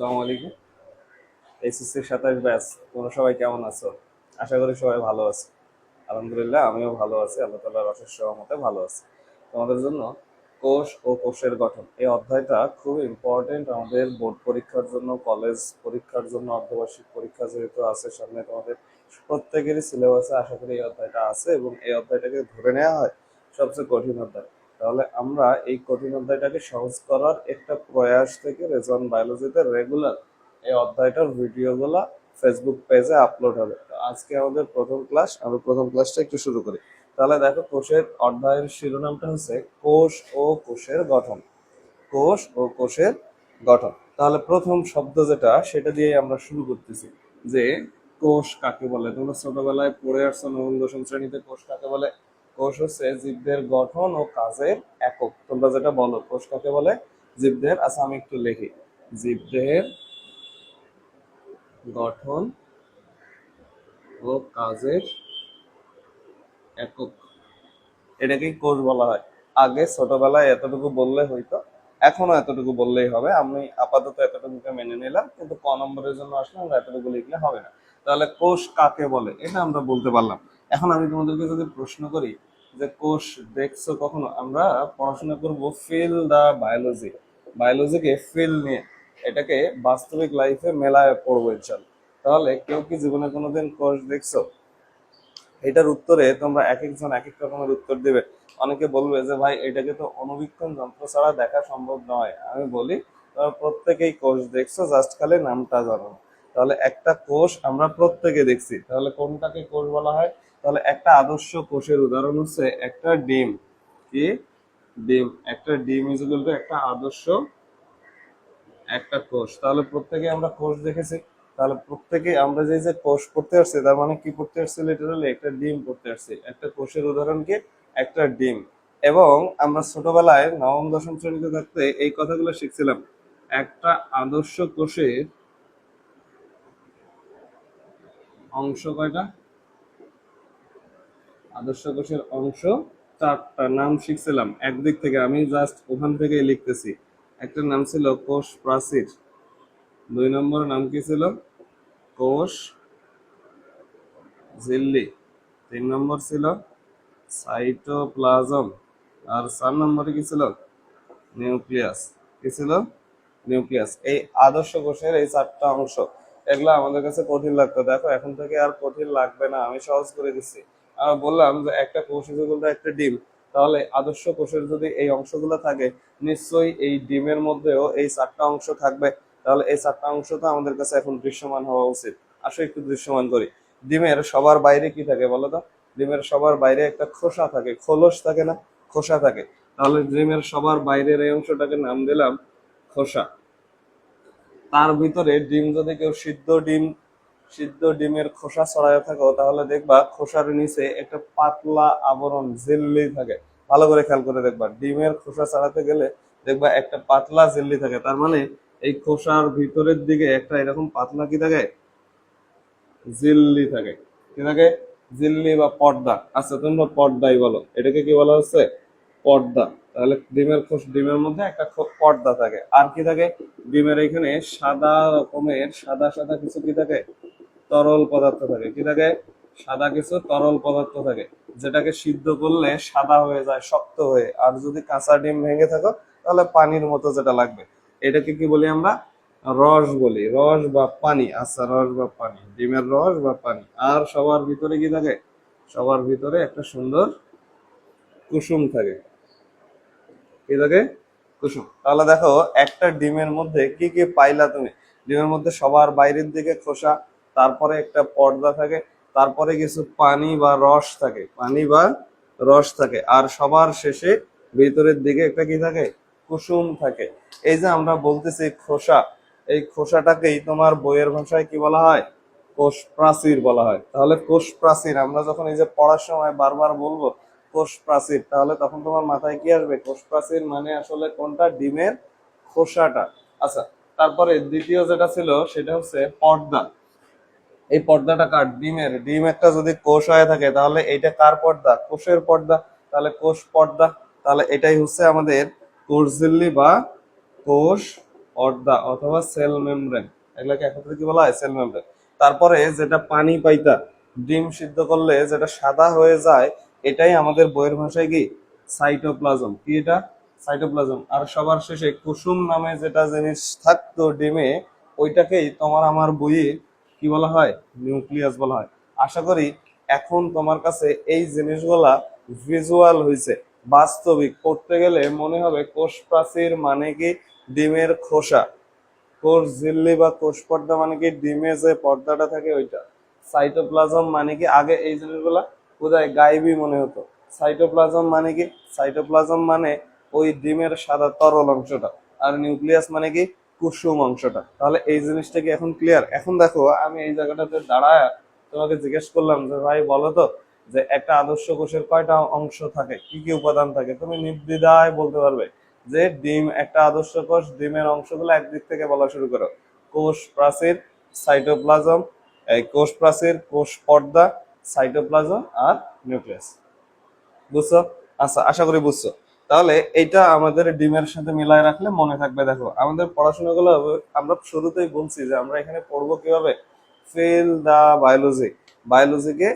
আসসালামু আলাইকুম। HSC 27 batch, তোমরা সবাই কেমন আছো? আশা করি সবাই ভালো আছে। আলহামদুলিল্লাহ, আমিও ভালো আছি, আল্লাহ তাআলার অশেষ রহমতে ভালো আছি। তোমাদের জন্য কোষ ও কোষের গঠন এই অধ্যায়টা খুব ইম্পর্টেন্ট আমাদের বোর্ড পরীক্ষার জন্য, কলেজ পরীক্ষার জন্য, অর্ধবার্ষিক পরীক্ষা যেহেতু আছে সামনে, তোমাদের প্রত্যেকেরই সিলেবাসে আশা করি এই অধ্যায়টা আছে এবং এই অধ্যায়টাকে ধরে নেওয়া হয় সবচেয়ে কঠিন অধ্যায়। তাহলে আমরা এই কঠিন অধ্যায়টাকে সহজ করার একটা প্রয়াস থেকে রেজন বায়োলজিতে রেগুলার এই অধ্যায়টার ভিডিওগুলো ফেসবুক পেজে আপলোড হবে। তো আজকে আমাদের প্রথম ক্লাস, আমরা প্রথম ক্লাসটা একটু শুরু করি। তাহলে দেখো, কোষের অধ্যায়ের শিরোনামটা হচ্ছে কোষ ও কোষের গঠন। কোষ ও কোষের গঠন। তাহলে প্রথম শব্দ যেটা, সেটা দিয়ে আমরা শুরু করতেছি যে কোষ কাকে বলে। তোমরা ছোটবেলায় পড়ে আসছো নবম দশম শ্রেণীতে, কোষ কাকে বলে। কোষ হচ্ছে জীবদের গঠন ও কাজের একক। তোমরা যেটা বলো কোষ কাকে বলে, জীবদের, আচ্ছা আমি একটু লিখি, জীবদের গঠন ও কাজের একক, এটাকেই কোষ বলা হয়। আগে ছোটবেলায় এতটুকু বললে হইতো, এখনো এতটুকু বললেই হবে। আমি আপাতত এতটুকুকে মেনে নিলাম, কিন্তু ক নম্বরের জন্য আসলে আমরা এতটুকু লিখলে হবে না। তাহলে কোষ কাকে বলে এটা আমরা বলতে পারলাম। এখন আমি তোমাদেরকে যদি প্রশ্ন করি যে কোষ দেখছো কখনো, আমরা পড়াশোনা করব ফিল দা বায়োলজি, বায়োলজিকে ফিল নিয়ে, এটাকে বাস্তবিক লাইফে মেলায় পড়বো ইনশাল্লাহ। তাহলে কেউ কি জীবনে কোনোদিন কোষ দেখছো? এটার উত্তরে তোমরা এক একজন এক এক রকমের উত্তর দিবে। অনেকে বলবে যে ভাই এটাকে তো অণুবীক্ষণ যন্ত্র ছাড়া দেখা সম্ভব নয়। আমি বলি তোমরা প্রত্যেকেই কোষ দেখছো, জাস্ট খালি নামটা জানো না। তাহলে একটা কোষ আমরা প্রত্যেকে দেখছি, তাহলে কোনটাকে কোষ বলা হয়? তাহলে একটা আদর্শ কোষের উদাহরণ হচ্ছে একটা ডিম। কি? ডিম। একটা ডিম ইজ ইকুয়াল টু একটা আদর্শ একটা কোষ। তাহলে প্রত্যেকে আমরা কোষ দেখেছি। তাহলে প্রত্যেকে আমরা যে যে কোষ পড়তে আসছি, তার মানে কি পড়তে আসছি? লিটারালি একটা ডিম পড়তে আসছি। একটা কোষের উদাহরণ কি? একটা ডিম। এবং আমরা ছোটবেলায় নবম দশম শ্রেণীতে থাকতে এই কথাগুলো শিখছিলাম। একটা আদর্শ কোষের অংশ কয়টা? আদর্শ কোষের অংশ চারটা। নাম শিখছিলাম একদিক থেকে, আমি জাস্ট ওখান থেকেই লিখতেছি। একটা নাম ছিল কোষ প্রাচীর, দুই নম্বর নাম কি ছিল? কোষ ঝিল্লি, তিন নম্বর ছিল সাইটোপ্লাজম, আর চার নম্বরে কি ছিল? নিউক্লিয়াস। কি ছিল? নিউক্লিয়াস। এই আদর্শ কোষের এই চারটা অংশ, এগুলো আমাদের কাছে কঠিন লাগতো। দেখো এখন থেকে আর কঠিন লাগবে না, আমি সহজ করে দিচ্ছি। আমি বললাম যে একটা কোষ যেগুলো একটা ডিম, তাহলে আদর্শ কোষের যদি এই অংশগুলো থাকে, নিশ্চয়ই এই ডিমের মধ্যেও এই চারটা অংশ থাকবে। তাহলে এই চারটা অংশ তো আমাদের কাছে এখন দৃশ্যমান হওয়া উচিত। আসো একটু দৃশ্যমান করি। ডিমের সবার বাইরে কি থাকে বলো তো? ডিমের সবার বাইরে একটা খোসা থাকে, খোলস থাকে না? খোসা থাকে। তাহলে ডিমের সবার বাইরের এই অংশটাকে নাম দিলাম খোসা। তার ভিতরে ডিম, যদি কেউ সিদ্ধ ডিমের খোসা ছড়ায় থাকো, তাহলে দেখবা খোসার নিচে একটা পাতলা আবরণ জেল্লি থাকে। ভালো করে খেয়াল করে দেখবা, ডিমের খোসা ছাড়াতে গেলে দেখবা একটা পাতলা জেল্লি থাকে। তার মানে এই খোসার ভিতরের দিকে একটা এরকম পাতলা কি থাকে? জিল্লি থাকে। কি থাকে? জিল্লি বা পর্দা। আচ্ছা তোমরা পর্দাই বলো, এটাকে কি বলা হচ্ছে? পর্দা। তাহলে ডিমের মধ্যে একটা পর্দা থাকে। আর কি থাকে? ডিমের এখানে সাদা রকমের সাদা সাদা কিছু কি থাকে? তরল পদার্থ থাকে। কি থাকে? সাদা কিছু তরল পদার্থ থাকে, যেটাকে সিদ্ধ করলে সাদা হয়ে যায় শক্ত হয়ে। আর যদি কাঁচা ডিম ভেঙে থাকো, তাহলে পানির মতো যেটা লাগবে। এটাকে কি বলি আমরা? রস বলি, রস বা পানি। আচ্ছা, রস বা পানি, ডিমের রস বা পানি। আর সবার ভিতরে কি থাকে? সবার ভিতরে একটা সুন্দর কুসুম থাকে। কি থাকে? কুসুম। তাহলে দেখো, একটা ডিমের মধ্যে কি কি পাইলা তুমি? ডিমের মধ্যে সবার বাইরের দিকে খোসা, তারপরে একটা পর্দা থাকে, তারপরে কিছু পানি বা রস থাকে, পানি বা রস থাকে, আর সবার শেষে ভিতরের দিকে একটা কি থাকে? কুসুম থাকে। এই যে আমরা বলতেছি খোসা, এই খোসাটাকেই তোমার বইয়ের ভাষায় কি বলা হয়? কোষ প্রাচীর বলা হয়। তাহলে কোষ প্রাচীর আমরা যখন এই যে পড়ার সময় বারবার বলবো কোষ প্রাচীর, তাহলে তখন তোমার মাথায় কি আসবে? কোষ প্রাচীর মানে আসলে কোনটা? ডিমের খোসাটা। আচ্ছা, তারপরে দ্বিতীয় যেটা ছিল সেটা হচ্ছে পর্দা। এই পর্দাটা কার? ডিমের। ডিম একটা যদি কোষ হয়ে থাকে, তাহলে এইটা কার পর্দা? কোষের পর্দা। তাহলে কোষ পর্দা। তাহলে এটাই হচ্ছে আমাদের কোষঝিল্লি বা কোষ পর্দা অথবা সেল মেমব্রেন, এগুলাকে একত্রে কি বলা হয়? Cell membrane. তারপরে যেটা পানি পাইতা ডিম সিদ্ধ করলে যেটা সাদা হয়ে যায়, এটাই আমাদের বইয়ের ভাষায় কি? সাইটোপ্লাজম। কি এটা? সাইটোপ্লাজম। আর সবার শেষে কুসুম নামে যেটা জিনিস থাকতো ডিমে, ওইটাকেই তোমার আমার বইয়ে কি বলা হয়? নিউক্লিয়াস বলা হয়। আশা করি এখন তোমার কাছে এই জিনিসগুলা ভিজুয়াল হয়েছে, বাস্তবিক পড়তে গেলে মনে হবে কোষ প্রাচীর মানে কি? ডিমের খোসা। কোষ ঝিল্লি বা কোষ পর্দা মানে কি? ডিমে যে পর্দাটা থাকে ওইটা। সাইটোপ্লাজম মানে কি? আগে এই জিনিসগুলা বোধহয় গায়েবী মনে হতো। সাইটোপ্লাজম মানে কি? সাইটোপ্লাজম মানে ওই ডিমের সাদা তরল অংশটা। আর নিউক্লিয়াস মানে কি? কুসুম অংশটা। তাহলে এই জিনিসটা কি এখন ক্লিয়ার? এখন দেখো আমি এই জায়গাটাতে দাঁড়ায় তোমাকে জিজ্ঞেস করলাম যে ভাই বলো তো, যে একটা আদর্শ কোষের কয়টা অংশ থাকে, কি কি উপাদান থাকে? তুমি নির্দ্বিধায় বলতে পারবে যে ডিম একটা আদর্শ কোষ, ডিমের অংশগুলো একদিক থেকে বলা শুরু করো। কোষ প্রাচীর, সাইটোপ্লাজম, এই কোষ প্রাচীর, কোষ পর্দা, সাইটোপ্লাজম আর নিউক্লিয়াস। বুঝছো? আচ্ছা, আশা করি বুঝছো। তাহলে এইটা আমাদের ডিমের সাথে মিলায় রাখলে মনে থাকবে। দেখো আমাদের পড়াশোনাগুলো আমরা শুরুতেই বলছি যে আমরা এখানে পড়বো কিভাবে? Feel the biology. বায়োলজিকে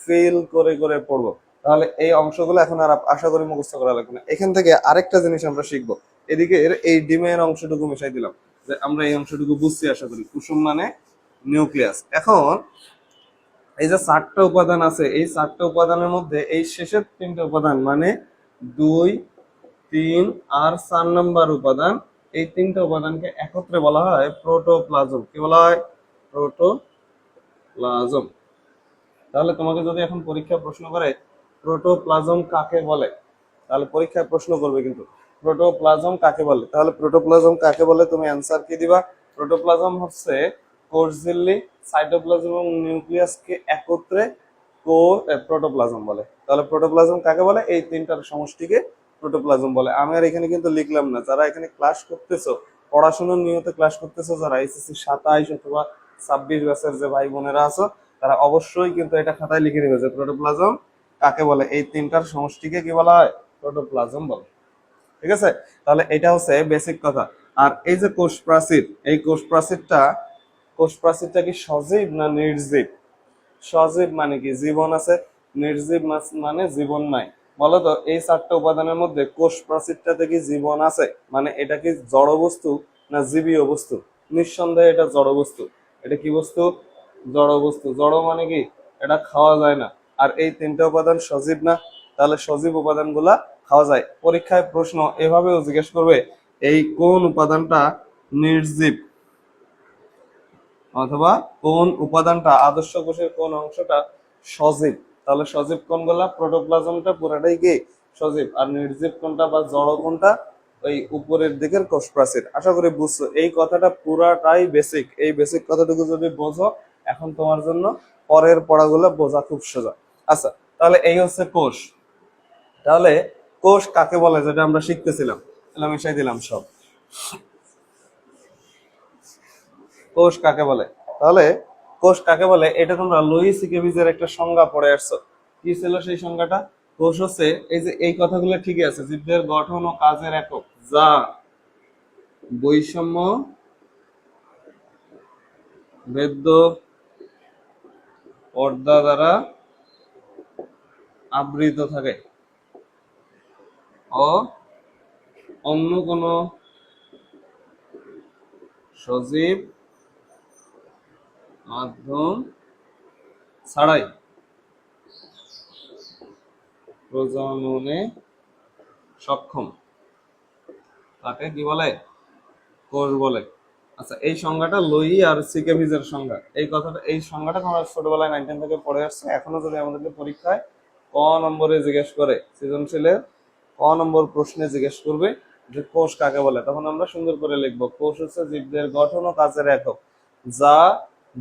ফিল করে করে পড়বো। তাহলে এই অংশগুলো এখন আর আশা করি মুখস্থ করা লাগবে না। এখান থেকে আরেকটা জিনিস আমরা শিখবো। এদিকে এই ডিমের অংশটুকু মিশাই দিলাম, যে আমরা এই অংশটুকু বুঝছি আশা করি। কুসুম মানে নিউক্লিয়াস। এখন এই যে চারটা উপাদান আছে, এই চারটা উপাদানের মধ্যে এই শেষের তিনটা উপাদান মানে 2, 3 আর 4 নম্বর উপাদান, এই তিনটা উপাদানকে একত্রে বলা হয় প্রোটোপ্লাজম। কি বলা হয়? প্রোটোপ্লাজম। তাহলে তোমাকে যদি এখন পরীক্ষা প্রশ্ন করে প্রোটোপ্লাজম কাকে বলে, তাহলে পরীক্ষায় প্রশ্ন করবে কিন্তু প্রোটোপ্লাজম কাকে বলে। তাহলে প্রোটোপ্লাজম কাকে বলে তুমি অ্যান্সার কি দিবা? প্রোটোপ্লাজম হচ্ছে কোষ ঝিল্লি, সাইটোপ্লাজম এবং নিউক্লিয়াসকে একত্রে প্রোটোপ্লাজম বলে। তাহলে প্রোটোপ্লাজম কাকে বলে? এই তিনটার সমষ্টিকে প্রোটোপ্লাজম বলে। আমি আর এখানে কিন্তু লিখলাম না। যারা এখানে ক্লাস করতেছো, পড়াশোনার নিয়তে ক্লাস করতেছো, যারা এসএসসি 27 অথবা 26 ব্যাচের যে ভাই বোনেরা আছো, তারা অবশ্যই কিন্তু এটা খাতায় লিখে নেবে যে প্রোটোপ্লাজম কাকে বলে। এই তিনটার সমষ্টিকে কি বলা হয়? প্রোটোপ্লাজম বলে। ঠিক আছে? তাহলে এটা হচ্ছে বেসিক কথা। আর এই যে কোষ প্রাচীর, এই কোষ প্রাচীরটা কি সজীব না নির্জীব? সজীব মানে কি? জীবন আছে। নির্জীব মানে জীবন নাই। বলতো এই চারটা উপাদানের মধ্যে কোষ প্রাচীরটাতে কি জীবন আছে? মানে এটা কি জড় বস্তু না জীবীয় বস্তু? নিঃসন্দেহে এটা জড় বস্তু। এটা কি বস্তু? জড় বস্তু। জড় মানে কি? এটা খাওয়া যায় না। আর এই তিনটা উপাদান সজীব না? তাহলে সজীব উপাদানগুলা খাওয়া যায়। পরীক্ষায় প্রশ্ন এভাবেও জিজ্ঞেস করবে, এই কোন উপাদানটা নির্জীব, অথবা কোন উপাদানটা আদর্শ কোষের কোন অংশটা সজীব। তাহলে সজীব কোনগুলা? প্রোটোপ্লাজমটা পুরাটাই কি সজীব। আর নির্জীব কোনটা বা জড় কোনটা? ওই উপরের দিকের কোষ প্রাচীর। আশা করি বুঝছো। এই কথাটা পুরাটাই বেসিক। এই বেসিক কথাটুকু যদি বোঝো, এখন তোমার জন্য পরের পড়াগুলো বোঝা খুব সোজা। আচ্ছা, তাহলে এই হচ্ছে কোষ। তাহলে কোষ কাকে বলে যেটা আমরা শিখতেছিলাম, তাহলে মিশাই দিলাম সব। কোষ কাকে বলে? তাহলে কোষ কাকে বলে এটা তোমরা লুইস সিকেভিজের একটা সংজ্ঞা পড়ে আসছো। কি ছিল সেই সংজ্ঞাটা? কোষ হচ্ছে, এই যে এই কথাগুলো ঠিকই আছে, জীবের গঠন ও কাজের একক যা বৈষম্য বেদ্য পর্দা দ্বারা আবৃত থাকে ও অন্য কোনো সজীব মাধ্যম ছাড়াই প্রজননে সক্ষম, তাকে কি বলে? কোষ বলে। আচ্ছা, এই সংজ্ঞাটা লোই আর সিকেভিজের সংজ্ঞা। এই কথাটা, এই সংজ্ঞাটা আমরা ছোটবেলায় 9 থেকে পড়ে আসছি। এখনো যদি আমাদেরকে পরীক্ষায় ক নম্বরে জিজ্ঞেস করে, সৃজনশীলের ক নম্বর প্রশ্নে জিজ্ঞেস করবে যে কোষ কাকে বলে, তখন আমরা সুন্দর করে লিখবো, কোষ হচ্ছে জীবদের গঠন ও কাজের একক যা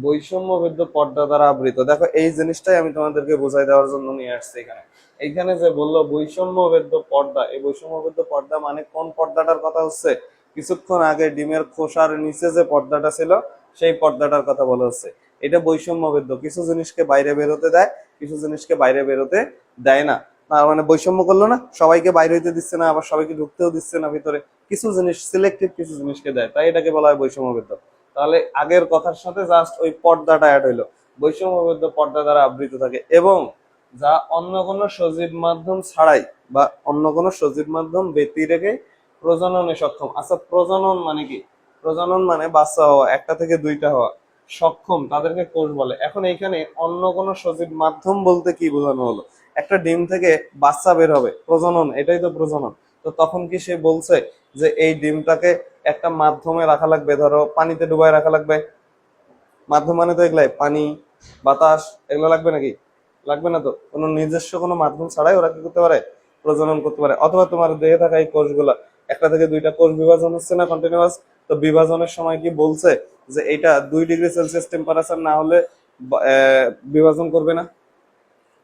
বৈষম্যবেদ্য পর্দা দ্বারা আবৃত। দেখো এই জিনিসটাই আমি তোমাদেরকে বোঝাই দেওয়ার জন্য নিয়ে আসছি এখানে। এইখানে যে বললো বৈষম্যবেদ্য পর্দা, এই বৈষম্যবেদ্য পর্দা মানে কোন পর্দাটার কথা হচ্ছে? কিছুক্ষণ আগে ডিমের খোসার নিচে যে পর্দাটা ছিল, সেই পর্দাটার কথা বলা হচ্ছে। এটা বৈষম্যবেদ্য, কিছু জিনিসকে বাইরে বেরোতে দেয়, কিছু জিনিসকে বাইরে বেরোতে দেয় না। না মানে বৈষম্য করলো না, সবাইকে বাইরে হইতে দিচ্ছে না, আবার সবাইকে ঢুকতেও দিচ্ছে না ভিতরে, কিছু জিনিস সিলেক্টিভ কিছু জিনিসকে দেয়, তাই এটাকে বলা হয় বৈষম্যবদ্ধ। তাহলে আগের কথার সাথে জাস্ট ওই পর্দাটা অ্যাড হইলো, বৈষম্যবদ্ধ পর্দা দ্বারা আবৃত থাকে এবং যা অন্য কোনো সজীব মাধ্যম ছাড়াই বা অন্য কোনো সজীব মাধ্যম ব্যতি রেখে প্রজননে সক্ষম। আচ্ছা প্রজনন মানে কি? প্রজনন মানে বাচ্চা হওয়া, একটা থেকে দুইটা হওয়া, সক্ষম তাদেরকে কোষ বলে। এখন এইখানে অন্য কোনো সজীব মাধ্যম বলতে কি বোঝানো হলো? একটা ডিম থেকে বাচ্চা বের হবে, প্রজনন, এটাই তো প্রজনন। তো তখন কি সে বলছে যে এই ডিমটাকে একটা মাধ্যমে রাখা লাগবে, ধরো পানিতে ডুবাই রাখা লাগবে? মাধ্যম মানে তো এগুলাই, পানি, বাতাস, এগুলো লাগবে নাকি? লাগবে না তো। কোনো নিজস্ব কোনো মাধ্যম ছাড়াই ওরা কি করতে পারে? প্রজনন করতে পারে। অথবা তোমার দেহে থাকা এই কোষগুলা, একটা থেকে দুইটা কোষ বিভাজন হচ্ছে না কন্টিনিউয়াস, তো বিভাজনের সময় কি বলছে যে এটা 2 ডিগ্রি সেলসিয়াস টেম্পারেচার না হলে বিভাজন করবে না?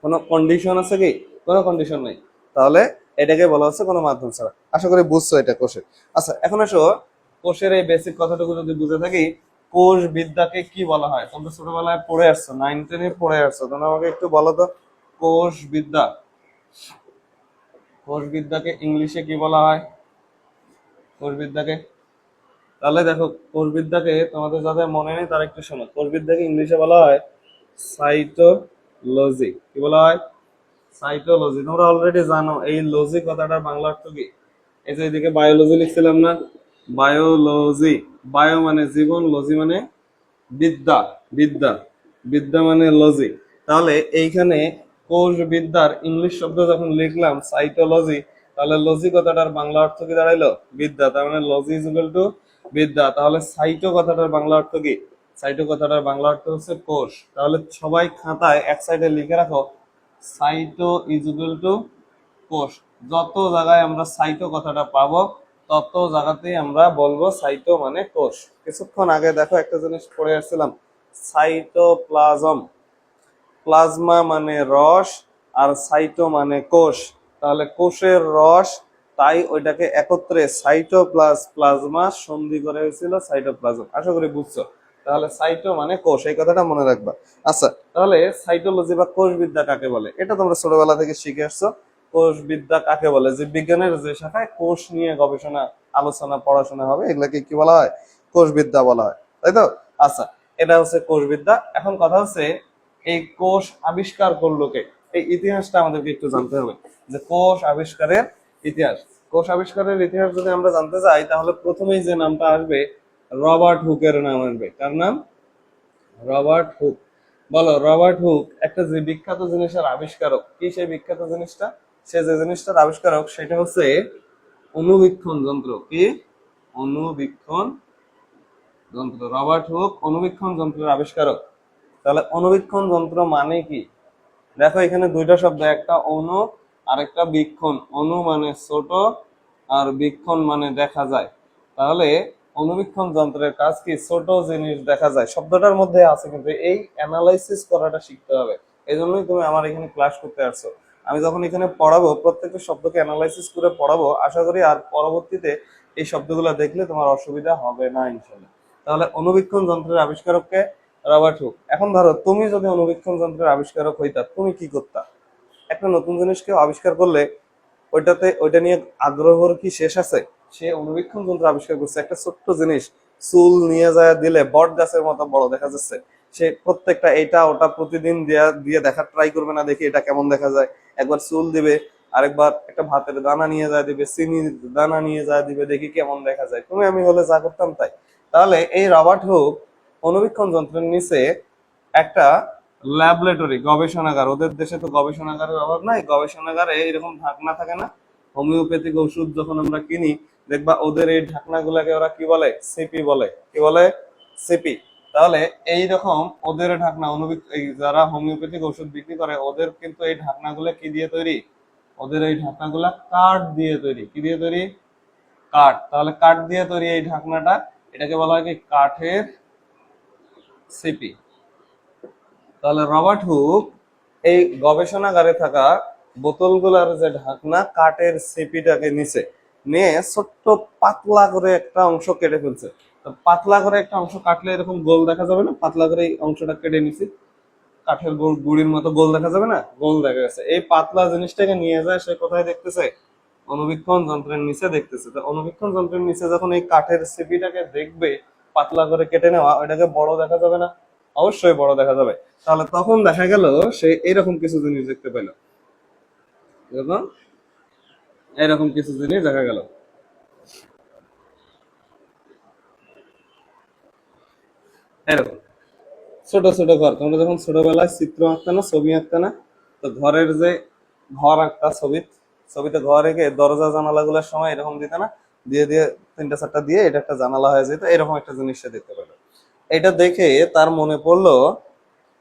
কোনো কন্ডিশন আছে কি? কোনো কন্ডিশন নেই। তাহলে এটাকে বলা হচ্ছে কোনো মাধ্যম ছাড়া। আশা করি বুঝছো এটা কোষের। আচ্ছা এখন আসো, কোষের এই বেসিক কথাটুকু যদি বুঝে থাকি, কোষ বিদ্যাকে কি বলা হয়? তোমরা ছোটবেলায় পড়ে আসছো, 9-10 পড়ে আসছো, তোমরা আমাকে একটু বলো তো, কোষ বিদ্যা, কোষ বিদ্যাকে ইংলিশে কি বলা হয়? কোষ বিদ্যাকে, তাহলে দেখো কোষ বিদ্যাকে তোমাদের যাদের মনে নেই তারা একটু শোনো, কোষ বিদ্যাকে ইংলিশে বলা হয় সাইটোলজি। কি বলা হয়? সাইটোলজি। তোমরা অলরেডি জানো এই লজি কথাটার বাংলা অর্থ কি? এই যে এদিকে বায়োলজি লিখছিলাম না, বায়োলজি, বায়ো মানে জীবন, লজি মানে বিদ্যা, বিদ্যা, বিদ্যা মানে লজি। তাহলে এইখানে কোষ বিদ্যার ইংলিশ শব্দ যখন লিখলাম সাইটোলজি, তাহলে লজি কথাটার বাংলা অর্থ কি দাঁড়াইলো? বিদ্যা। তার মানে লজি ইজ ইকুয়াল টু বিদ্যা। তাহলে সাইটো কথাটার বাংলা অর্থ কি? সাইটো কথাটার বাংলা অর্থ হচ্ছে কোষ। তাহলে সবাই খাতায় এক সাইডে লিখে রাখো, সাইটো ইজ ইকুয়াল টু কোষ। যত জায়গায় আমরা সাইটো কথাটা পাবো তত জায়গাতেই আমরা বলবো সাইটো মানে কোষ। কিছুক্ষণ আগে দেখো একটা জিনিস পড়ে আসছিলাম, সাইটোপ্লাজম, প্লাজমা মানে রস আর সাইটো মানে কোষ। তাহলে কোষের রস, তাই ওইটাকে একত্রে প্লাজমা সন্ধি করে হয়েছিল সাইটোপ্লাজম। আশা করি বুঝছো। তাহলে সাইটো মানে কোষ, এই কথাটা মনে রাখবা। আচ্ছা তাহলে সাইটোলজি বা কোষ বিদ্যা কাকে বলে? এটা তোমরা ছোটবেলা থেকে শিখে আসছো। কোষ বিদ্যা কাকে বলে? যে বিজ্ঞানের যে শাখায় কোষ নিয়ে গবেষণা, আলোচনা, পড়াশোনা হবে, এগুলাকে কি বলা হয়? কোষ বিদ্যা বলা হয়, তাই তো? আচ্ছা এটা হচ্ছে কোষ বিদ্যা। এখন কথা হচ্ছে এই কোষ আবিষ্কার করলো কে? এই ইতিহাসটা আমাদেরকে একটু জানতে হবে, যে কোষ আবিষ্কারের ইতিহাস। কোষ আবিষ্কারের ইতিহাস যদি আমরা জানতে চাই তাহলে প্রথমেই যে নামটা আসবে, রবার্ট হুকের নাম আসবে। কার নাম? Robert Hooke. বলো, রবার্ট হুক একটা যে বিখ্যাত জিনিসের আবিষ্কারক, কি সেই বিখ্যাত জিনিসটা? সে যে জিনিসটার আবিষ্কারক সেটা হচ্ছে অণুবীক্ষণ যন্ত্র। কি? অণুবীক্ষণ যন্ত্র। রবার্ট হুক অণুবীক্ষণ যন্ত্রের আবিষ্কারক। তাহলে অণুবীক্ষণ যন্ত্র মানে কি? দেখো এখানে দুইটা শব্দ, একটা অণু আর একটা বীক্ষণ। অণু মানে ছোট আর বীক্ষণ মানে দেখা যায়। তাহলে অণুবীক্ষণ যন্ত্রের কাজ কি? ছোট জিনিস দেখা যায়, শব্দটার মধ্যে আছে, কিন্তু এই অ্যানালাইসিস করাটা শিখতে হবে। এই জন্যই তুমি আমার এখানে ক্লাস করতে আসছো। আমি যখন এখানে পড়াবো প্রত্যেকটা শব্দকে অ্যানালাইসিস করে পড়াবো, আশা করি আর পরবর্তীতে এই শব্দগুলো দেখলে তোমার অসুবিধা হবে না ইনশাল্লাহ। তাহলে অণুবীক্ষণ যন্ত্রের আবিষ্কারককে? Robert Hooke. এখন ধরো তুমি যদি অণুবীক্ষণ যন্ত্রের আবিষ্কারক হইতা, তুমি কি করতা? একটা নতুন জিনিস কেউ আবিষ্কার করলে ওইটা নিয়ে আগ্রহর কি শেষ আছে? সে অণুবীক্ষণ যন্ত্র আবিষ্কার করছে, একটা ছোট্ট জিনিস, চুল নিয়ে যায় দিলে বট গাছের মতো বড় দেখা যাচ্ছে। সে প্রত্যেকটা এটা ওটা প্রতিদিন দিয়ে দেখার ট্রাই করবে না, দেখি এটা কেমন দেখা যায়। একবার চুল দিবে, আরেকবার একটা ভাতের দানা নিয়ে যায় দিবে, চিনি দানা নিয়ে যায় দিবে, দেখি কেমন দেখা যায়। তুমি আমি হলে যা করতাম তাই। তাহলে এই রবার্ট হুক অণুবীক্ষণ যন্ত্রের নিচে একটা ল্যাবরেটরি, গবেষণাগার, ওদের দেশে তো গবেষণাগারের অভাব নাই, গবেষণাগারে এরকম ঢাকনা থাকে না? হোমিওপ্যাথিক ওষুধ যখন আমরা কিনি, দেখবা ওদের এই ঢাকনা গুলাকে ওরা কি বলে? সিপি বলে। কি বলে? সিপি। তাহলে এইরকম ওদের ঢাকনা, এই যারা হোমিওপ্যাথিক ওষুধ বিক্রি করে ওদের কিন্তু এই ঢাকনাগুলো কি দিয়ে তৈরি? ওদের এই ঢাকনাগুলা কাঠ দিয়ে তৈরি। কি দিয়ে তৈরি? কাঠ। তাহলে কাঠ দিয়ে তৈরি এই ঢাকনাটা, এটাকে বলা হয় কি? কাঠের সিপি। তাহলে রবার্ট হুক এই গবেষণাগারে থাকা বোতলগুলার যে ঢাকনা, কাঠের সিপিটাকে নিচে নিয়ে ছোট্ট পাতলা করে একটা অংশ কেটে ফেলছে। তো পাতলা করে একটা অংশ কাটলে এরকম গোল দেখা যাবে না? পাতলা করে এই অংশটা কেটে নিছি, কাঠের গুড়ির মতো গোল দেখা যাবে না, গোল দেখা গেছে। এই পাতলা জিনিসটাকে নিয়ে যায় সে কোথায় দেখতেছে, অনুবীক্ষণ যন্ত্রের নিচে দেখতেছে। তো অনুবীক্ষণ যন্ত্রের নিচে যখন এই কাঠের সিপিটাকে দেখবে পাতলা করে কেটে নেওয়া, ওইটাকে বড় দেখা যাবে না? অবশ্যই বড় দেখা যাবে। তাহলে তখন দেখা গেল সে এরকম কিছু জিনিস দেখতে পেল, এরকম এরকম কিছু জিনিস দেখা গেল। এরকম ছোট ছোট ঘর, তোমরা যখন ছোটবেলায় চিত্র আঁকতে না, ছবি আঁকতে না, তো ঘরের যে ঘর আঁকতা ছবিতে ঘর এঁকে দরজা জানালা গুলোর সময় এরকম দিতে না, দিয়ে দিয়ে তিনটা চারটা দিয়ে এটা একটা জানালা হয়ে যেত, এরকম একটা জিনিস সে দেখতে পেলো। এটা দেখে তার মনে পড়লো,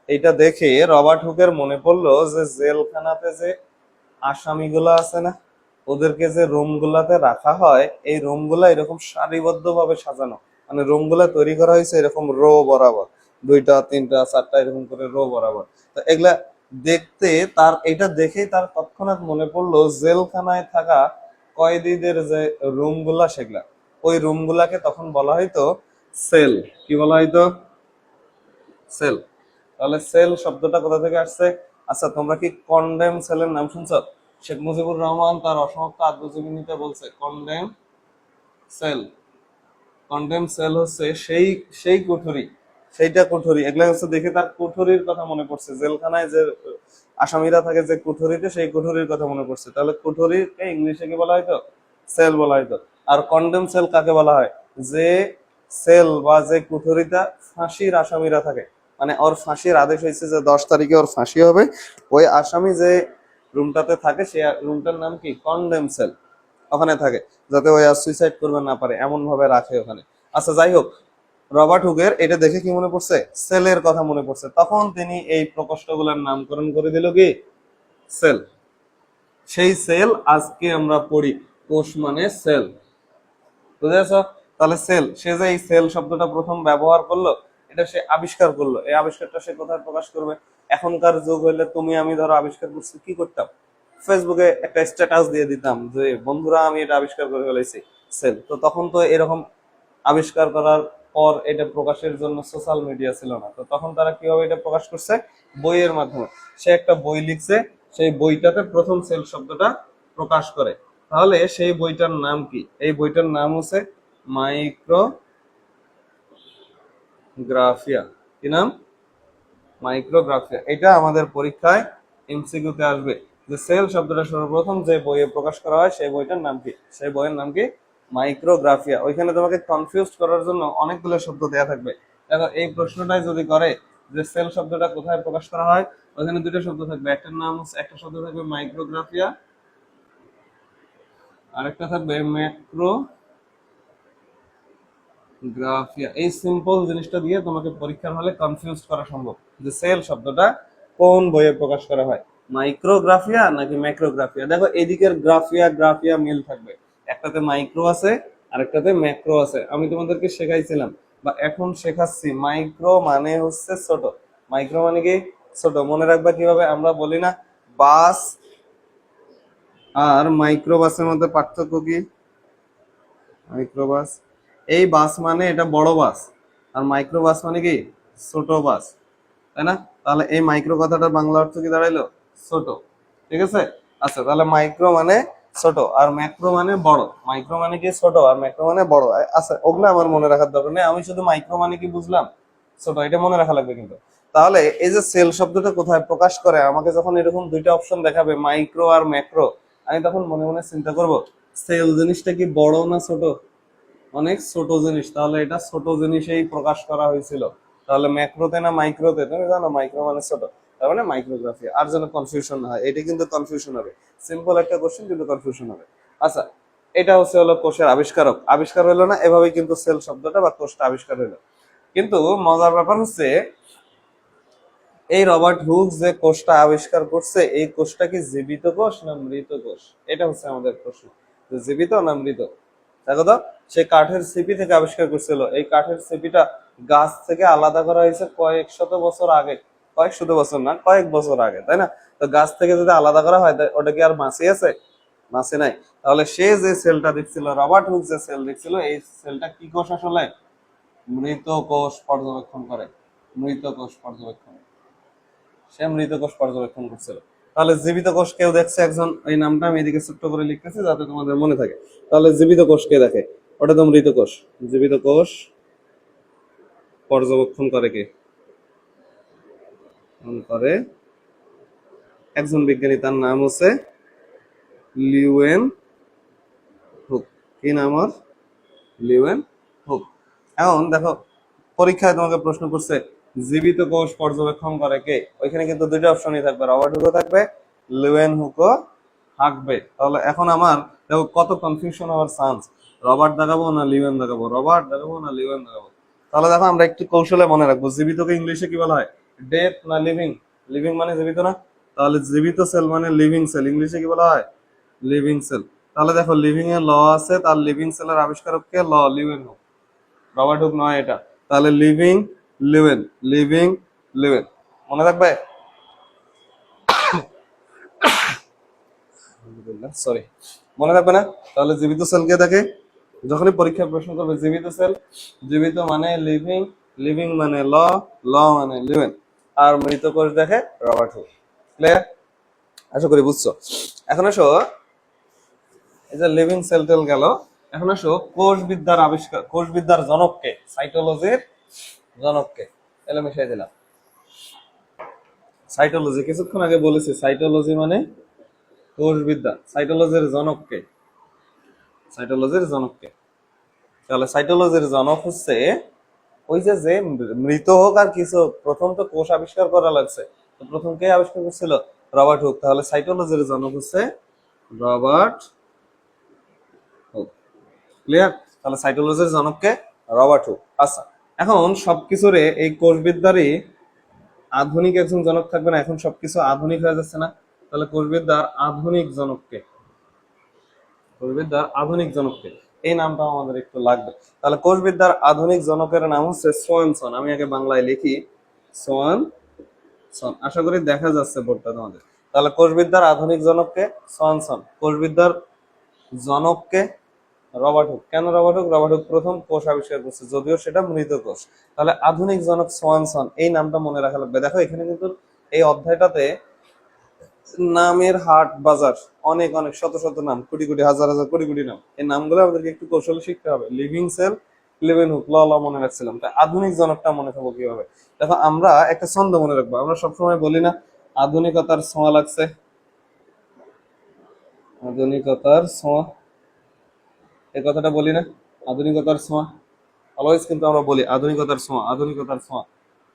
এটা দেখে রবার্ট হুকের মনে পড়লো যে জেলখানাতে যে আসামিগুলো আছে না, ওদেরকে যে রুম গুলাতে রাখা হয়, এই রুম গুলা এরকম সারিবদ্ধ ভাবে সাজানো, মানে রুম গুলা তৈরি করা হয়েছে এরকম রো বরাবর, দুইটা তিনটা চারটা এরকম করে রো বরাবর। তো এগুলা দেখতে তার, এটা দেখেই তার তৎক্ষণাৎ মনে পড়লো জেলখানায় থাকা কয়েদিদের যে রুম গুলা, সেগুলা ওই রুম গুলাকে তখন বলা হয়তো সেল। কি বলা হয়তো? সেল। তাহলে সেল শব্দটা কোথা থেকে আসছে? আচ্ছা, তোমরা কি কন্ডেম সেলের নাম শুনছো? শেখ মুজিবুর রহমান তার অসমাপ্ত আত্মজীবনীতে বলছে কন্ডেম সেল। কন্ডেম সেল হচ্ছে সেই সেই কুঠুরি, সেইটা কুঠুরি। এগুলা হচ্ছে দেখে তার কুঠুরির কথা মনে পড়ছে, জেলখানায় যে আসামিরা থাকে যে কুঠুরিতে, সেই কুঠুরির কথা মনে পড়ছে। তাহলে কুঠুরিকে ইংলিশে কি বলা হয়তো? সেল বলা হয়তো। আর কন্ডেম সেল কাকে বলা হয়? যে সেল বা যে কুঠুরিটা ফাঁসির আসামিরা থাকে, মানে ওর ফাঁসির আদেশ হয়েছে যে 10 তারিখে ওর ফাঁসি হবে, ওই আসামি যে রুমটাতে থাকে সেই রুমটার নাম কি? Condemned cell. ওখানে থাকে যাতে ওই আর সুইসাইড করবে না পারে, এমন ভাবে রাখে ওখানে। আচ্ছা, যাই হোক, রবার্ট হুগের এটা দেখে কি মনে পড়ছে? সেলের কথা মনে পড়ছে। তখন তিনি এই প্রকোষ্ঠগুলোর নামকরণ করে দিল কি? সেল। সেই সেল আজকে আমরা পড়ি, কোষ মানে সেল। বুঝেছ? তাহলে সেল, সে যে এই সেল শব্দটা প্রথম ব্যবহার করলো, এটা সে আবিষ্কার করলো, এই আবিষ্কারটা সে কোথায় প্রকাশ করবে? এখনকার যুগ হইলে তুমি আমি ধরো আবিষ্কার করছি, কি করতাম? ফেসবুকে একটা স্ট্যাটাস দিয়ে দিতাম যে বন্ধুরা আমি এটা আবিষ্কার করে ফেলেছি, সেল। তো তখন তো এরকম আবিষ্কার করার পর এটা প্রকাশের জন্য সোশ্যাল মিডিয়া ছিল না, তো তখন তারা কিভাবে এটা প্রকাশ করছে? বইয়ের মাধ্যমে। সে একটা বই লিখছে, সেই বইটাতে প্রথম সেল শব্দটা প্রকাশ করে। তাহলে সেই বইটার নাম কি? এই বইটার নাম হচ্ছে মাইক্রোগ্রাফিয়া। কি নাম? মাইক্রোগ্রাফিয়া। এটা আমাদের পরীক্ষায় এমসিকিউতে আসবে যে সেল শব্দটা সর্বপ্রথম যে বইয়ে প্রকাশ করা হয় সেই বইটার নাম কি? সেই বইয়ের নাম কি? মাইক্রোগ্রাফিয়া। ওইখানে তোমাকে কনফিউজ করার জন্য অনেকগুলো শব্দ দেয়া থাকবে। দেখো, এই প্রশ্নটাই যদি করে যে সেল শব্দটা কোথায় প্রকাশ করা হয়, ওইখানে দুটো শব্দ থাকবে, একটার নাম, একটা শব্দ থাকবে মাইক্রোগ্রাফিয়া, আরেকটা থাকবে ম্যাক্রো গ্রাফিয়া। এই সিম্পল জিনিসটা দিয়ে তোমাকে পরীক্ষার হলে কনফিউজ করা সম্ভব যে সেল শব্দটা কোন বইয়ে প্রকাশ করা হয়, মাইক্রোগ্রাফিয়া নাকি ম্যাক্রোগ্রাফিয়া। দেখো, এদিকের গ্রাফিয়া গ্রাফিয়া মিল থাকবে, একটাতে মাইক্রো আছে আর একটাতে ম্যাক্রো আছে। আমি তোমাদেরকে শেখাইছিলাম বা এখন শেখাচ্ছি, মাইক্রো মানে হচ্ছে ছোট। মাইক্রো মানে কি? ছোট। মনে রাখবা কিভাবে? আমরা বলি না বাস আর মাইক্রোবাসের মধ্যে পার্থক্য কি? মাইক্রোবাস, এই বাস মানে এটা বড় বাস, আর মাইক্রোবাস মানে কি? ছোট বাস, তাই না? তাহলে এই মাইক্রো কথাটার বাংলা অর্থ কি দাঁড়াইলো? ছোট। ঠিক আছে? আচ্ছা, তাহলে মাইক্রো মানে ছোট আর ম্যাক্রো মানে বড়। মাইক্রো মানে কি? ছোট, আর ম্যাক্রো মানে বড়। আচ্ছা, ওগুলো আমার মনে রাখার দরকার নেই, আমি শুধু মাইক্রো মানে কি বুঝলাম, ছোট, এটা মনে রাখা লাগবে কিন্তু। তাহলে এই যে সেল শব্দটা কোথায় প্রকাশ করে, আমাকে যখন এরকম দুইটা অপশন দেখাবে মাইক্রো আর ম্যাক্রো, আমি তখন মনে মনে চিন্তা করব সেল জিনিসটা কি বড় না ছোট? অনেক ছোট জিনিস, তাহলে এটা ছোট জিনিসেই প্রকাশ করা হয়েছিল। তাহলে ম্যাক্রোতে না মাইক্রোতে? তুমি জানো মাইক্রো মানে ছোট, তার মানে মাইক্রোগ্রাফি। আর যেন কনফিউশন না হয়, এটা কিন্তু কনফিউশন হবে, সিম্পল একটা কোশ্চেন কিন্তু কনফিউশন হবে। আচ্ছা, এটা হচ্ছে হলো কোষের আবিষ্কারক। আবিষ্কার হইলো না, এভাবেই কিন্তু সেল শব্দটা বা কোষটা আবিষ্কার হইলো। কিন্তু মজার ব্যাপার হচ্ছে, এই রবার্ট হুক যে কোষটা আবিষ্কার করছে, এই কোষটা কি জীবিত কোষ না মৃত কোষ? এটা হচ্ছে আমাদের প্রশ্ন, যে জীবিত না মৃত। দেখো তো, সে কাঠের সিপি থেকে আবিষ্কার করছিল। এই কাঠের সিপিটা গাছ থেকে আলাদা করা হয়েছে কয়েক শত বছর আগে, কয়েক শত বছর না, কয়েক বছর আগে, তাই না? তো গাছ থেকে যদি আলাদা করা হয়, ওটা কি আর বাঁচি আছে? বাঁচে নাই। তাহলে সে যে সেলটা দেখছিল, রবার্ট হুক যে সেল দেখছিল, এই সেলটা কি কোষ আসলে? মৃত কোষ পর্যবেক্ষণ করে, মৃত কোষ পর্যবেক্ষণ। সে মৃত কোষ পর্যবেক্ষণ করছিল। তাহলে জীবিত কোষ কেউ দেখছে একজন, এই নামটা আমি এদিকে ছোট্ট করে লিখতেছি যাতে তোমাদের মনে থাকে। তাহলে জীবিত কোষ কে দেখে? ওটা তো মৃত কোষ। জীবিত কোষ পর্যবেক্ষণ করে কে? করে একজন বিজ্ঞানী, তার নাম হচ্ছে লিউয়েন হুক। কি নাম ওর? Leeuwen hook. এখন দেখো পরীক্ষায় তোমাকে প্রশ্ন করছে জীবিত কোষ পর্যবেক্ষণ করে কে, ওইখানে কিন্তু দুইটা অপশনই থাকবে, রবার্ট হুকও থাকবে, লিউয়েন হুকও থাকবে। তাহলে এখন আমার দেখো কত কনফিউশন হওয়ার চান্স, রবার্ট দেখাবো না লিউয়েন দেখাবো, রবার্ট দেখাবো না লিউয়েন দেখাবো। তাহলে দেখো আমরা একটু কৌশলে মনে রাখবো, জীবিতকে ইংলিশে কি বলা হয়? ডেথ না লিভিং? লিভিং মানে জীবিত না, তাহলে জীবিত সেল মানে লিভিং সেল, ইংলিশে কি বলা হয়? Living sell. তাহলে দেখো লিভিং এর ল আছে, তার লিভিং সেলের আবিষ্কারক কে? ল লিউয়েন হুক, রবার্ট হুক নয় এটা। তাহলে লিভিং লিউয়েন, লিভিং লিউয়েন, মনে রাখবে? সরি, মনে রাখবে না? তাহলে জীবিত সেল কে দেখে? যখনই পরীক্ষায় প্রশ্ন করবে জীবিত সেল, জীবিত মানে লিভিং, লিভিং মানে ল, ল মানে লিউয়েন, আর মৃত কোষ দেখে রবার্ট হুক। ক্লিয়ার? আশা করি বুঝছো। এখন আসো, এই যে লিভিং সেল টেল গেল, এখন আসো কোষবিদ্যার আবিষ্কার, কোষবিদ্যার জনককে, সাইটোলজির জনককে। এলো মিশাই দিলাম। সাইটোলজি কিছুক্ষণ আগে বলেছি, সাইটোলজি মানে কোষবিদ্যা, সাইটোলজির জনককে, সাইটোলজির জনককে। তাহলে সাইটোলজির জনক হচ্ছে ওই যে যে মৃত হোক আর কিছু হোক, প্রথম তো কোষ আবিষ্কার করা লাগছে, তো প্রথম কে আবিষ্কার করছিল? Robert Hooke. তাহলে সাইটোলজির জনক হচ্ছে রবার্ট হুক। ক্লিয়ার? তাহলে সাইটোলজির জনককে রবার্ট হুক। আচ্ছা, এখন সবকিছুরে এই কোষবিদ্যারই আধুনিক একজন জনক থাকবে না? এখন সবকিছু আধুনিক হয়ে যাচ্ছে না? তাহলে কোষবিদ্যার আধুনিক জনককে, কোষবিদ্যার আধুনিক জনককে, এই নামটা আমাদের একটু লাগবে। তাহলে কোষবিদ্যার আধুনিক জনকের নাম হচ্ছে সোয়ানসন। আমি আগে বাংলায় লিখি, সোয়ানসন, আশা করি দেখা যাচ্ছে বোর্ডটা তোমাদের। তাহলে কোষবিদ্যার আধুনিক জনককে? সোয়ানসন। কোষবিদ্যার জনককে? Robert Hooke. কেন রবার্ট হুক? রবার্ট হুক প্রথম কোষ আবিষ্কার করছে, যদিও সেটা মৃত কোষ। তাহলে আধুনিক জনক সোয়ানসন, এই নামটা মনে রাখা লাগবে। দেখো এখানে কিন্তু এই অধ্যায়টাতে নামের হাট বাজার, অনেক অনেক শত শত নাম, কোটি কোটি হাজার হাজার কোটি কোটি নাম, এই নামগুলো আমাদেরকে একটু কৌশলে শিখতে হবে। লিভিং সেল, লিভিং হুক, ল ল মনে রাখছিলাম, তাই আধুনিক জনকটা মনে থাকবো কিভাবে? দেখো আমরা একটা ছন্দ মনে রাখবো, আমরা সবসময় বলি না আধুনিকতার ছোঁয়া লাগছে, আধুনিকতার ছোঁয়া, এই কথাটা বলি না? আধুনিকতার ছোঁয়া অলওয়েজ কিন্তু আমরা বলি আধুনিকতার ছোঁয়া, আধুনিকতার ছোঁয়া,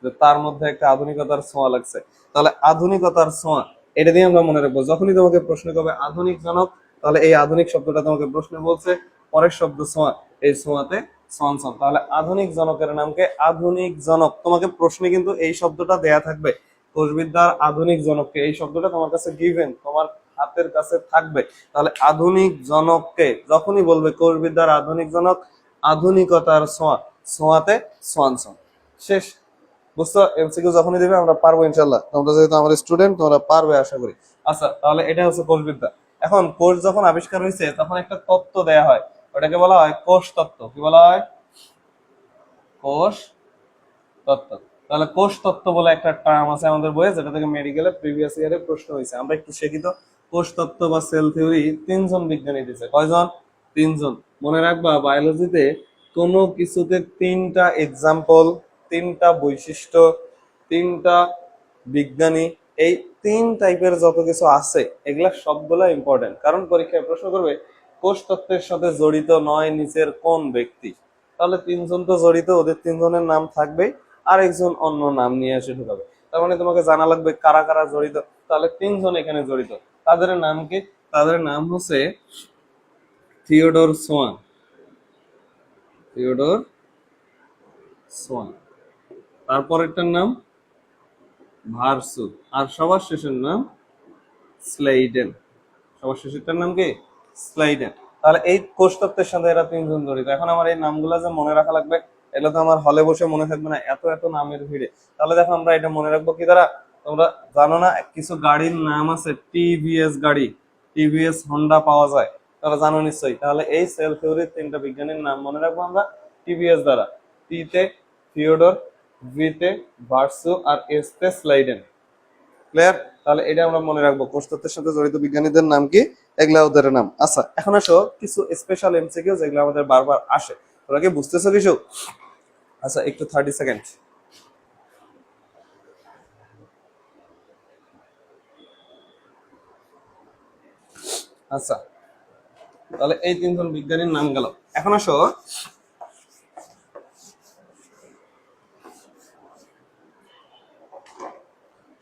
যে তার মধ্যে একটা আধুনিকতার ছোঁয়া লাগছে। তাহলে আধুনিকতার ছোঁয়া, এটা দিয়ে আমরা মনে রাখবো। যখনই তোমাকে প্রশ্ন করবে আধুনিক জনক, তাহলে এই আধুনিক শব্দটা তোমাকে প্রশ্নে বলছে, পরের শব্দ ছোঁয়া, এই ছোঁয়াতে সনসন। তাহলে আধুনিক জনকের নামকে আধুনিক জনক, তোমাকে প্রশ্নে কিন্তু এই শব্দটা দেয়া থাকবে, কোষবিদ্যার আধুনিক জনককে, এই শব্দটা তোমার কাছে গিভেন, তোমার হাতের কাছে থাকবে। তাহলে আধুনিক জনককে যখনই বলবে কোষবিদ্যার আধুনিক জনক, আধুনিকতার ছোঁয়া, ছোঁয়াতে সোয়ানসন। শেষ। বুঝছো? এমসিকিউ যখনই দিবে আমরা পারবো ইনশাল্লাহ, তোমরা যেহেতু আমার স্টুডেন্ট তোমরা পারবে আশা করি। আচ্ছা, তাহলে এটা হচ্ছে কোষবিদ্যা। এখন কোষ যখন আবিষ্কার হয়েছে তখন একটা তত্ত্ব দেয়া হয়, ওটাকে বলা হয় কোষ তত্ত্ব। কি বলা হয়? কোষ তত্ত্ব। তাহলে কোষ তত্ত্ব বলে একটা টার্ম আছে আমাদের বইয়ে, যেটা থেকে মেডিকেলে প্রিভিয়াস ইয়ারে প্রশ্ন হয়েছে। আমরা একটু শিখিত। কোষ তত্ত্ব বা সেল থিওরি তিনজন বিজ্ঞানী দিয়েছে। কয়জন? তিনজন। মনে রাখবা বায়োলজিতে কোনো কিছুতে তিনটা এক্সাম্পল, তিনটা বৈশিষ্ট্য, তিনটা বিজ্ঞানী, এই তিন টাইপের যত কিছু আছে এগুলা সবগুলা ইম্পর্টেন্ট। কারণ পরীক্ষায় প্রশ্ন করবে কোষ তত্ত্বের সাথে জড়িত নয় নিচের কোন ব্যক্তি? তাহলে তিনজন তো জড়িত, ওদের তিনজনের নাম থাকবে, আর একজন অন্য নাম নিয়ে এসে ঢুকাবে। তার মানে তোমাকে জানা লাগবে কারা কারা জড়িত। তাহলে তিনজন এখানে জড়িত, তাদের নাম কি? তাদের নাম হচ্ছে থিওডোর সোয়ান, থিওডোর সোয়ান, তারপরেরটার নাম ভার্সু, আর সবার শেষের নাম স্লেইডেন। সবার শেষেরটার নাম কি? স্লেইডেন। তাহলে এই কোষ তত্ত্বের সাথে এরা তিনজন জড়িত। এখন আমার এই নামগুলো যে মনে রাখা লাগবে, এগুলো তো আমার হলে বসে মনে থাকবে না, এত এত নামের ভিড়ে। তাহলে দেখো আমরা এটা মনে রাখবো কি দ্বারা? তোমরা জানো না কিছু গাড়ির নাম আছে, টিভিএস গাড়ি, টিভিএস হোন্ডা পাওয়া যায়, তারা জানো নিশ্চয়ই। তাহলে এই সেল থিওরির তিনটা বিজ্ঞানীর নাম মনে রাখবো আমরা টিভিএস দ্বারা। টি তে থিওডোর, ভি তে ভার্সু, আর এস তে স্লাইডেন। ক্লিয়ার? তাহলে এটা আমরা মনে রাখবো, কোষতত্ত্বের সাথে জড়িত বিজ্ঞানীদের নাম কি, এগুলা ওদের নাম। আচ্ছা এখন আসো কিছু স্পেশাল এমসিকিউ যেগুলো আমাদের বারবার আসে, তোমরা কি বুঝতেছো কিছু? আচ্ছা একটু 30 সেকেন্ড। আচ্ছা তাহলে এই তিনজন বিজ্ঞানীর নাম গেল। এখন আসো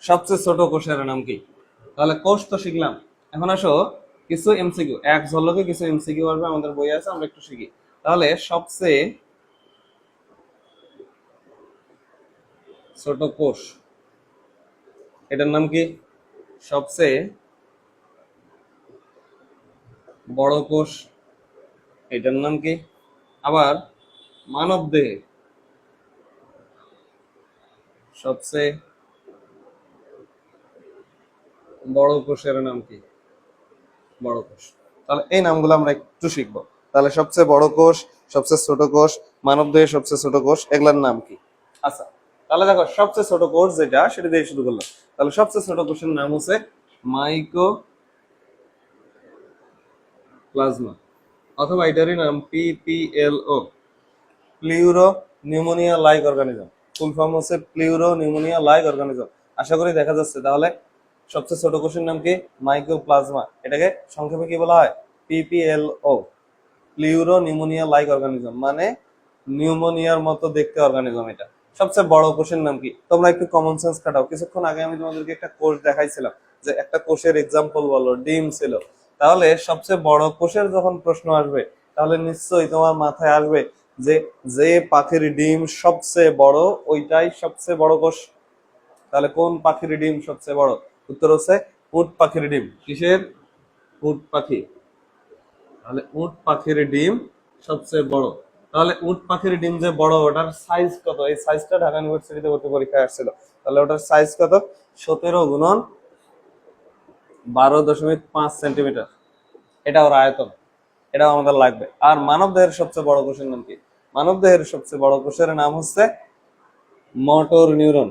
সবচেয়ে ছোট কোষের নাম কি? তাহলে কোষ তো শিখলাম, এখন আসো কিছু এমসিকিউ, এক ঝলকে কিছু এমসিকিউ আসবে, আমাদের বই আছে, আমরা একটু শিখি। তাহলে সবচেয়ে ছোট কোষ এটার নাম কি? সবচেয়ে বড় কোষ এটার নাম কি? আবার মানব দেহে সবচেয়ে বড় কোষের নাম কি? বড় কোষ। তাহলে এই নামগুলো আমরা একটু শিখবো। তাহলে সবচেয়ে বড় কোষ, সবচেয়ে ছোট কোষ, মানব দেহের সবচেয়ে ছোট কোষ, এগুলার নাম কি? আচ্ছা তাহলে দেখো সবচেয়ে ছোট কোষ যেটা, সেটা দিয়ে শুরু করলাম। তাহলে সবচেয়ে ছোট কোষের নাম হচ্ছে মাইকোপ্লাজমা, অথবা এটারই নাম PPLO, pleuropneumonia like organism. Full form হচ্ছে প্লিউরো নিউমোনিয়া লাইক অর্গানিজম। আশা করি দেখা যাচ্ছে। তাহলে সবচেয়ে ছোট কোষের নাম কি? মাইকোপ্লাজমা। এটাকে সংক্ষেপে কি বলা হয়? পিপিএলও, প্লিউরো নিউমোনিয়া লাইক অর্গানিজম, মানে নিউমোনিয়ার মতো দেখতে অর্গানিজম। এটা সবচেয়ে বড় কোষের নাম কি? তোমরা একটু কমন সেন্স খাটাও। কিছুক্ষণ আগে আমি তোমাদেরকে একটা কোষ দেখাইছিলাম, যে একটা কোষের এক্সাম্পল বলো, ডিম ছিল। তাহলে সবচেয়ে বড় কোষের যখন প্রশ্ন আসবে, তাহলে নিশ্চয়ই তোমার মাথায় আসবে যে যে পাখির ডিম সবচেয়ে বড় ওইটাই সবচেয়ে বড় কোষ। তাহলে কোন পাখির ডিম সবচেয়ে বড়? উত্তর হচ্ছে উট পাখির ডিম। কিসের? উট পাখি। তাহলে উট পাখির ডিম সবচেয়ে বড়। তাহলে উট পাখির ডিম যে বড়, ওটার সাইজ কত? এই সাইজটা ঢাকা ইউনিভার্সিটিতে ভর্তি পরীক্ষায় আসছিল। তাহলে ওটার সাইজ কত? 17 × 12.5 সেন্টিমিটার। এটা ওর আয়তন, এটাও আমাদের লাগবে। আর মানব দেহের সবচেয়ে বড় কোষের নাম কি? মানব দেহের সবচেয়ে বড় কোষের নাম হচ্ছে মোটর নিউরন।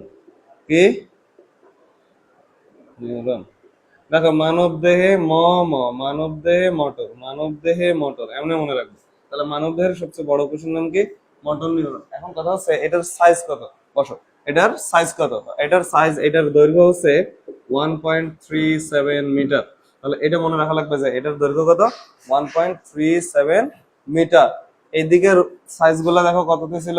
কি? নিউরন। দেখো মানব দেহে মানব দেহে মোটর, মানব দেহে মোটর, এমনি মনে রাখবে। তাহলে মানব দেহের সবচেয়ে বড় কোষের নাম কি? Motor neuron. এখন কথা হচ্ছে এটার সাইজ কত? বসো, এটার সাইজ কত? এটার সাইজ, এটার দৈর্ঘ্য হচ্ছে 1.37 মিটার। তাহলে এটা মনে রাখা লাগবে যে এটার দৈর্ঘ্য কত? 1.37 মিটার। এই দিকের সাইজ গুলা দেখো কততে ছিল?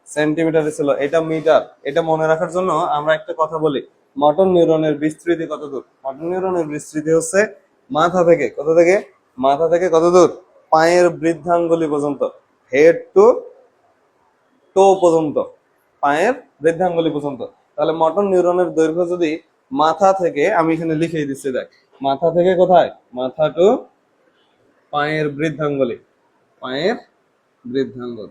সেন্টিমিটারে ছিল। এটা মিটার। এটা মনে রাখার জন্য আমরা একটা কথা বলি, মোটর নিউরনের বিস্তৃতি কত দূর? মোটর নিউরনের বিস্তৃতি হচ্ছে মাথা থেকে, কত থেকে? মাথা থেকে কত দূর? পায়ের বৃদ্ধাঙ্গুলি পর্যন্ত, হেড টু টো পর্যন্ত, পায়ের বৃদ্ধাঙ্গুলি পর্যন্ত। তাহলে মোটর নিউরনের দৈর্ঘ্য যদি মাথা থেকে, আমি এখানে লিখে দিচ্ছি, দেখ, মাথা থেকে কোথায়? মাথা টু পায়ের বৃদ্ধাঙ্গুলি, পায়ের বৃদ্ধাঙ্গুল।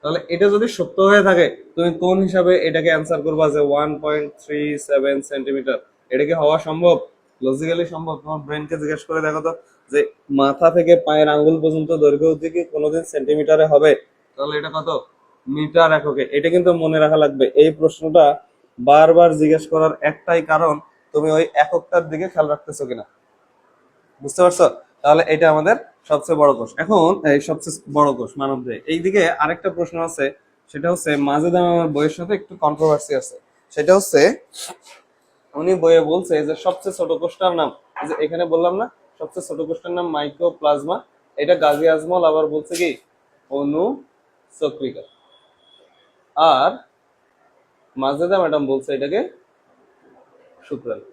তাহলে এটা যদি সত্য হয়ে থাকে, তুমি কোন হিসাবে এটাকে অ্যান্সার করবা যে 1.37 সেন্টিমিটার? এটা কি হওয়া সম্ভব? লজিক্যালি সম্ভব? তোমার ব্রেনকে জিজ্ঞেস করে দেখো তো, যে মাথা থেকে পায়ের আঙ্গুল পর্যন্ত দৈর্ঘ্য হচ্ছে কি কোনোদিন সেন্টিমিটারে হবে? তাহলে এটা কত? মিটার এককে। এটা কিন্তু মনে রাখা লাগবে। এই প্রশ্নটা বারবার জিজ্ঞেস করার একটাই কারণ, তুমি ওই এককটার দিকে খেয়াল রাখতেছো কিনা। বুঝতে পারছো? তাহলে এটা আমাদের সবচেয়ে বড় কোষ। এখন এই সবচেয়ে বড় কোষ মানব দেহে, এইদিকে আরেকটা প্রশ্ন আছে, সেটা হচ্ছে মাজেদা আমার বইয়ের সাথে একটু কন্ট্রোভার্সি আছে। সেটা হচ্ছে উনি বইয়ে বলছে যে সবচেয়ে ছোট কোষটার নাম, যে এখানে বললাম না সবচেয়ে ছোট কোষটার নাম মাইক্রোপ্লাজমা, এটা গাজী আজমল আবার বলছে কি অনুচক্রিকা, আর মাজেদা ম্যাডাম বলছে এটাকে শুক্রাণু।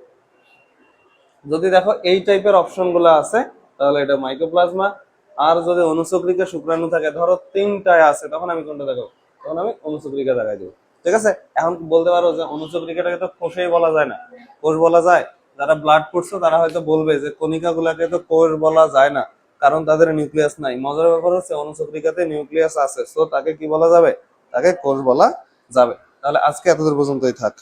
যদি দেখো এই টাইপের অপশন গুলো আছে, তাহলে এটা মাইক্রোপ্লাজমা। আর যদি অনুচক্রিকা শুক্রাণু থাকে, ধরো তিনটায় আছে, তখন আমি কোনটা দেখাবো? তখন আমি অনুচক্রিকা দেখাই দেবো। ঠিক আছে? এখন বলতে পারো যে অনুচক্রিকাটাকে তো কোষেই বলা যায় না, কোষ বলা যায়? যারা ব্লাড পড়ছো তারা হয়তো বলবে যে কণিকা গুলাকে তো কোষ বলা যায় না, কারণ তাদের নিউক্লিয়াস নাই। মজার ব্যাপার হচ্ছে অনুচক্রিকাতে নিউক্লিয়াস আছে, সো তাকে কি বলা যাবে? তাকে কোষ বলা যাবে। তাহলে আজকে এতদূর পর্যন্তই থাক।